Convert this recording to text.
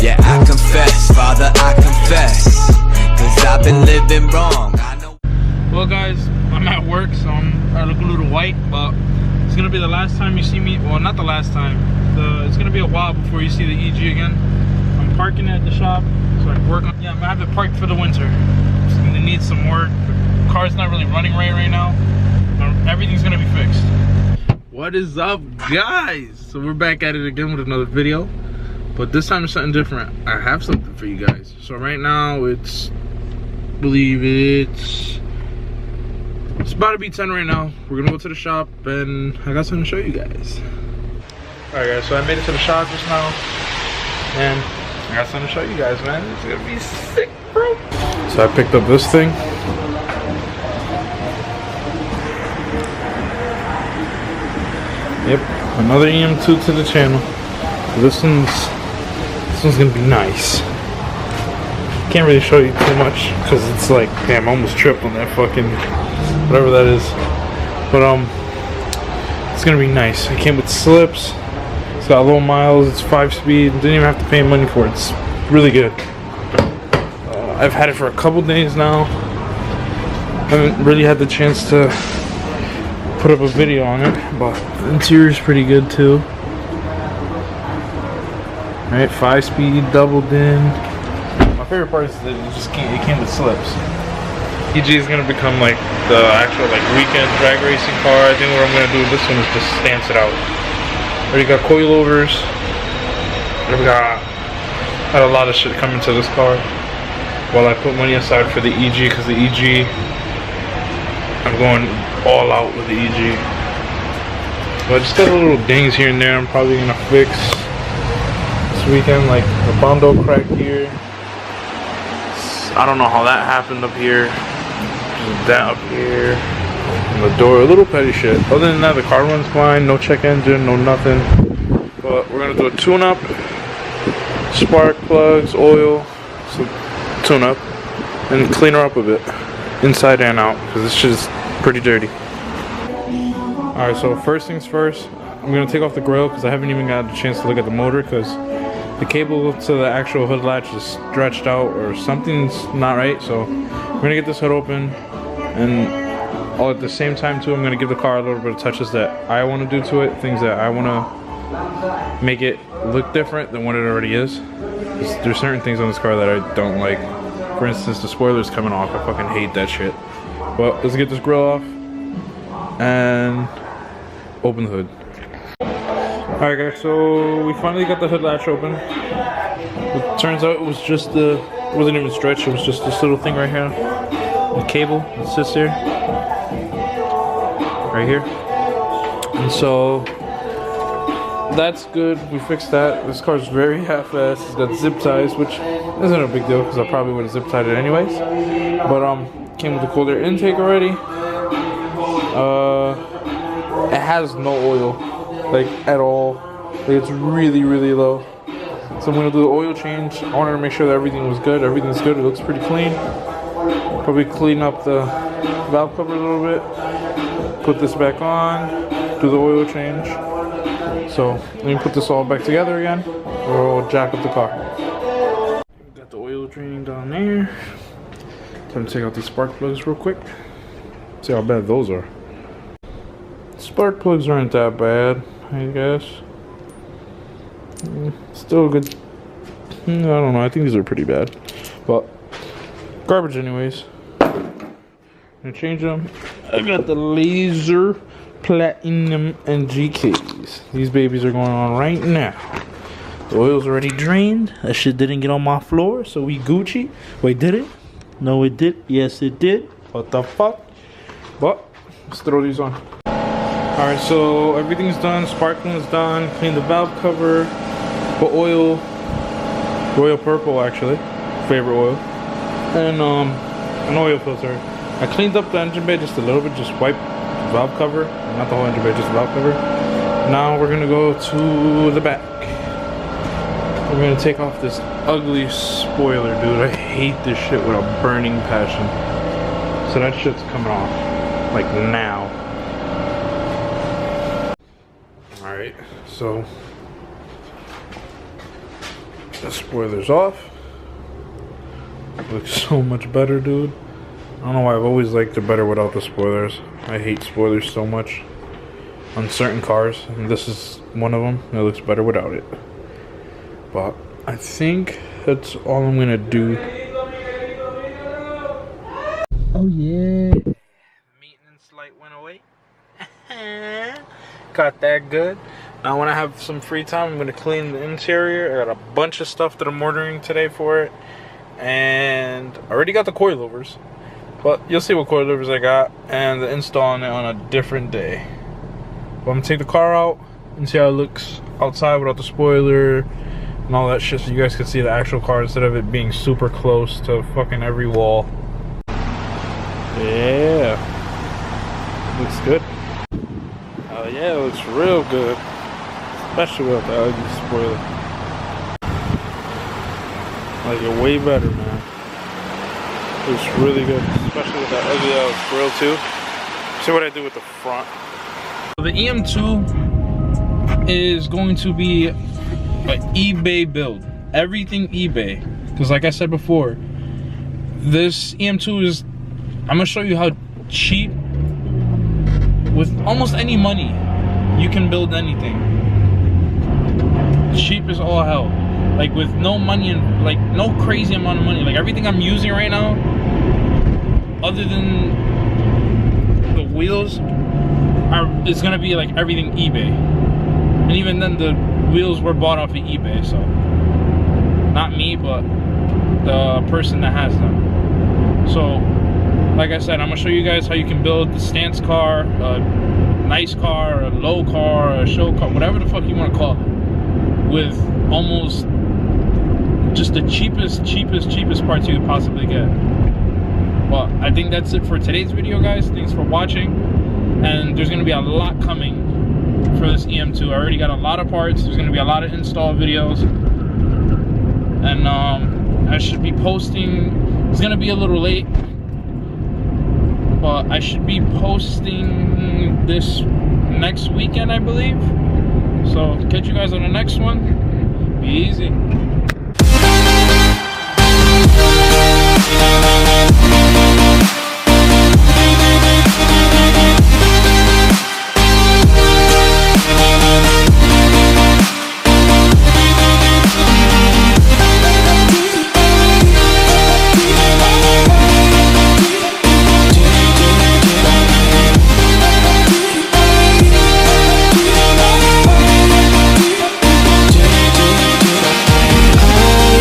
Yeah, I confess, Father, I confess, 'cause I've been living wrong. I know. Well guys, I'm at work, so I look a little white, but it's gonna be the last time you see me. Well, not the last time. It's gonna be a while before you see the EG again. I'm parking at the shop so I can work on. Yeah, I'm gonna have it parked for the winter. It's gonna need some work. The car's not really running right now. Everything's gonna be fixed. What is up, guys? So we're back at it again with another video, but this time it's something different. I have something for you guys. So right now it's, I believe it's about to be 10 right now. We're gonna go to the shop and I got something to show you guys. Alright guys, so I made it to the shop just now and I got something to show you guys, man. It's gonna be sick, bro. So I picked up this thing. Yep, another EM2 to the channel. This one's gonna be nice. Can't really show you too much because it's like, damn, I almost tripped on that fucking whatever that is. But it's gonna be nice. It came with slips. It's got low miles. It's 5-speed. Didn't even have to pay money for it. It's really good. I've had it for a couple days now. Haven't really had the chance to put up a video on it, but the interior is pretty good too. Right, 5-speed, doubled in. My favorite part is that it came with slips. EG is gonna become like the actual like weekend drag racing car. I think what I'm gonna do with this one is just stance it out. Already got coilovers. We got a lot of shit coming to this car. While I put money aside for the EG, because the EG, I'm going all out with the EG. But I just got a little dings here and there I'm probably gonna fix this weekend, like the bondo crack here. I don't know how that happened up here. Just that up here. And the door, a little petty shit. Other than that, the car runs fine, no check engine, no nothing. But we're gonna do a tune-up, spark plugs, oil, so tune up, and clean her up a bit, inside and out, because this shit is pretty dirty. Alright, so first things first, I'm gonna take off the grill because I haven't even got a chance to look at the motor because the cable to the actual hood latch is stretched out or something's not right. So we're gonna get this hood open, and all at the same time too, I'm gonna give the car a little bit of touches that I want to do to it, things that I want to make it look different than what it already is. There's certain things on this car that I don't like. For instance, the spoiler's coming off. I fucking hate that shit. But let's get this grill off and open the hood. Alright guys, so we finally got the hood latch open. It turns out it was just it wasn't even stretched, it was just this little thing right here. The cable that sits there. Right here. And so that's good, we fixed that. This car's very half-assed. It's got zip ties, which isn't a big deal because I probably would have zip tied it anyways. But came with the cold air intake already. It has no oil, like at all. Like it's really, really low. So I'm gonna do the oil change. I wanted to make sure that everything was good. Everything's good. It looks pretty clean. Probably clean up the valve cover a little bit. Put this back on. Do the oil change. So let me put this all back together again, or we'll jack up the car. Got the oil draining down there. Time to take out these spark plugs real quick. See how bad those are. Spark plugs aren't that bad, I guess. Still good. I don't know, I think these are pretty bad. But garbage anyways. Gonna change them. I got the laser platinum and GKs. These babies are going on right now. The oil's already drained. That shit didn't get on my floor, so we Gucci. Wait, did it? No, it did. Yes, it did. What the fuck? But let's throw these on. Alright, so everything's done. Sparkling is done. Clean the valve cover. Put oil. Royal Purple, actually. Favorite oil. And an oil filter. I cleaned up the engine bay just a little bit. Just wiped the valve cover. Not the whole engine bay, just the valve cover. Now we're gonna go to the back. We're gonna take off this ugly spoiler, dude. I hate this shit with a burning passion. So that shit's coming off. Like now. Alright, so The spoiler's off. Looks so much better, dude. I don't know why I've always liked it better without the spoilers. I hate spoilers so much on certain cars, and this is one of them. It looks better without it. But I think that's all I'm gonna do. Oh yeah. Maintenance light went away. Got that good. Now when I have some free time, I'm gonna clean the interior. I got a bunch of stuff that I'm ordering today for it. And I already got the coilovers. But you'll see what coilovers I got and the installing it on a different day. But I'm gonna take the car out and see how it looks outside without the spoiler and all that shit, so you guys can see the actual car instead of it being super close to fucking every wall. Yeah, looks good. Oh yeah, it looks real good, especially without the ugly spoiler. Like it way better, man. It's really good, especially with that ugly ass grill too. See what I do with the front. The EM2 is going to be an eBay build. Everything eBay. Because like I said before, this EM2 is, I'm gonna show you how cheap, with almost any money, you can build anything. Cheap as all hell. Like with no money and like no crazy amount of money. Like everything I'm using right now, other than the wheels, it's gonna be like everything eBay. And even then the wheels were bought off of eBay, so not me, but the person that has them. So like I said, I'm gonna show you guys how you can build the stance car, a nice car, a low car, a show car, whatever the fuck you want to call it, with almost just the cheapest parts you could possibly get. Well, I think that's it for today's video, guys. Thanks for watching, and there's gonna be a lot coming for this EM2. I already got a lot of parts. There's gonna be a lot of install videos, and I should be posting. It's gonna be a little late, but I should be posting this next weekend, I believe. So catch you guys on the next one. Be easy.